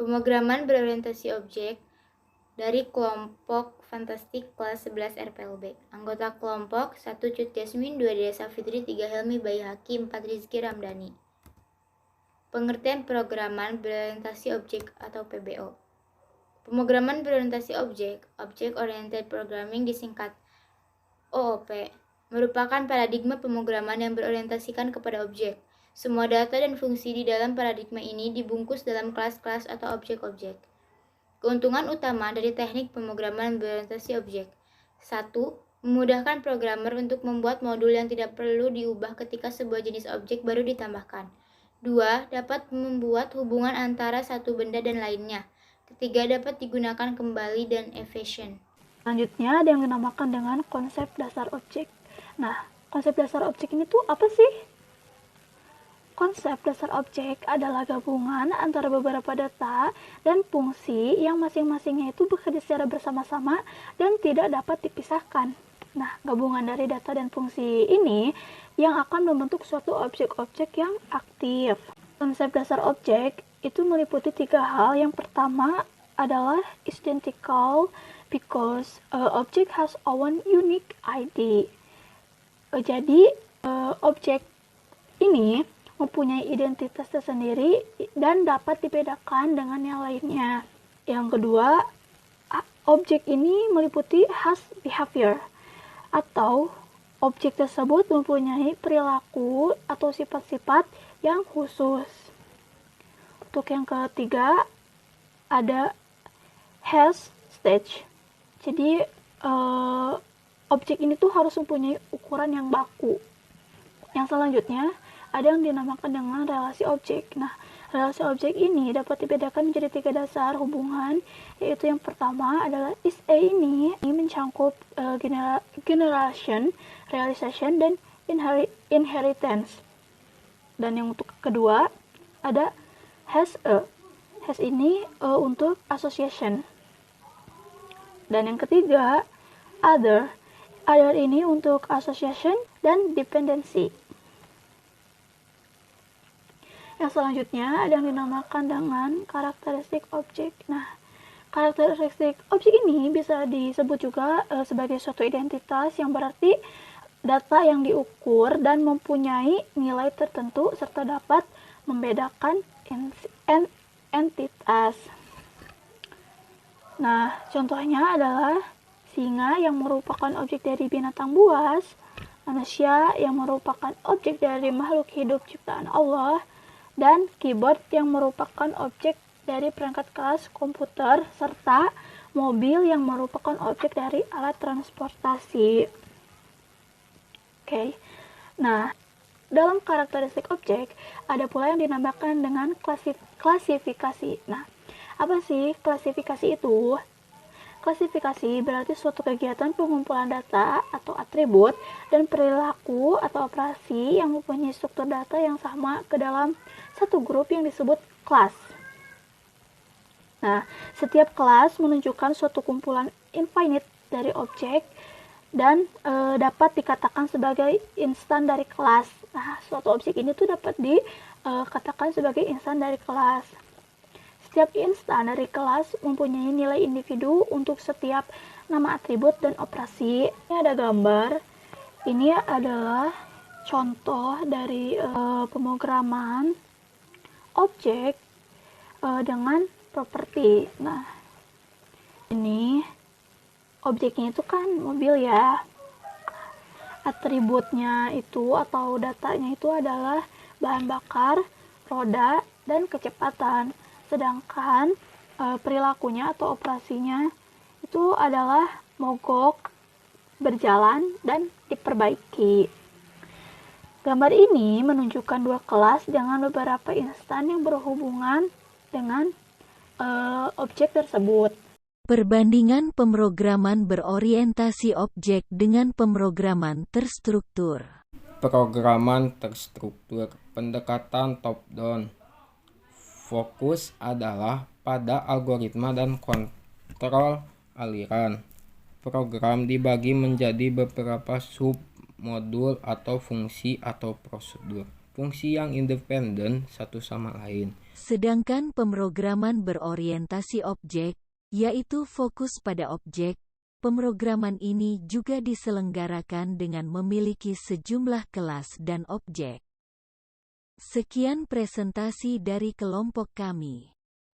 Pemrograman berorientasi objek dari kelompok Fantastik kelas 11 RPLB. Anggota kelompok 1 Cut Yasmin, 2 Dea Safitri, 3 Helmi Bayhaki, 4 Rizky Ramdhani. Pengertian pemrograman berorientasi objek atau PBO. Pemrograman berorientasi objek, Object Oriented Programming disingkat OOP, merupakan paradigma pemrograman yang berorientasikan kepada objek. Semua data dan fungsi di dalam paradigma ini dibungkus dalam kelas-kelas atau objek-objek. Keuntungan utama dari teknik pemrograman berorientasi objek. 1. Memudahkan programmer untuk membuat modul yang tidak perlu diubah ketika sebuah jenis objek baru ditambahkan. 2. Dapat membuat hubungan antara satu benda dan lainnya. Ketiga, dapat digunakan kembali dan efisien. Selanjutnya ada yang dinamakan dengan konsep dasar objek. Nah, konsep dasar objek ini tuh apa sih? Konsep dasar objek adalah gabungan antara beberapa data dan fungsi yang masing-masingnya itu bekerja secara bersama-sama dan tidak dapat dipisahkan. Nah, gabungan dari data dan fungsi ini yang akan membentuk suatu objek-objek yang aktif. Konsep dasar objek itu meliputi 3 hal. Yang pertama adalah identical because object has own unique ID. Jadi, objek ini mempunyai identitas tersendiri dan dapat dibedakan dengan yang lainnya. Yang kedua, objek ini meliputi has behavior, atau objek tersebut mempunyai perilaku atau sifat-sifat yang khusus. Untuk yang ketiga, ada has stage. Jadi, objek ini tuh harus mempunyai ukuran yang baku. Yang selanjutnya, ada yang dinamakan dengan relasi objek. Nah, relasi objek ini dapat dibedakan menjadi 3 dasar hubungan, yaitu yang pertama adalah is a ini mencangkup generation, realization, dan inheritance. Dan yang untuk kedua ada has a. Has ini untuk association. Dan yang ketiga other. Other ini untuk association dan dependency. Yang selanjutnya ada yang dinamakan dengan karakteristik objek. Nah, karakteristik objek ini bisa disebut juga sebagai suatu identitas yang berarti data yang diukur dan mempunyai nilai tertentu serta dapat membedakan entitas. Nah, contohnya adalah singa yang merupakan objek dari binatang buas, manusia yang merupakan objek dari makhluk hidup ciptaan Allah, dan keyboard yang merupakan objek dari perangkat kelas komputer, serta mobil yang merupakan objek dari alat transportasi. Oke. Nah, dalam karakteristik objek ada pula yang dinamakan dengan klasifikasi. Nah, apa sih klasifikasi itu? Klasifikasi berarti suatu kegiatan pengumpulan data atau atribut dan perilaku atau operasi yang mempunyai struktur data yang sama ke dalam satu grup yang disebut kelas. Nah, setiap kelas menunjukkan suatu kumpulan infinite dari objek dan dapat dikatakan sebagai instan dari kelas. Nah, suatu objek ini tuh dapat dikatakan sebagai instan dari kelas. Setiap instan dari kelas mempunyai nilai individu untuk setiap nama atribut dan operasi. Ini ada gambar. Ini adalah contoh dari pemrograman objek dengan properti. Nah, ini objeknya itu kan mobil ya. Atributnya itu atau datanya itu adalah bahan bakar, roda, dan kecepatan. Sedangkan perilakunya atau operasinya itu adalah mogok, berjalan, dan diperbaiki. Gambar ini menunjukkan 2 kelas dengan beberapa instan yang berhubungan dengan objek tersebut. Perbandingan pemrograman berorientasi objek dengan pemrograman terstruktur. Programan terstruktur, pendekatan top-down. Fokus adalah pada algoritma dan kontrol aliran. Program dibagi menjadi beberapa submodul atau fungsi atau prosedur. fungsi yang independen satu sama lain. Sedangkan pemrograman berorientasi objek, yaitu fokus pada objek, pemrograman ini juga diselenggarakan dengan memiliki sejumlah kelas dan objek. Sekian presentasi dari kelompok kami.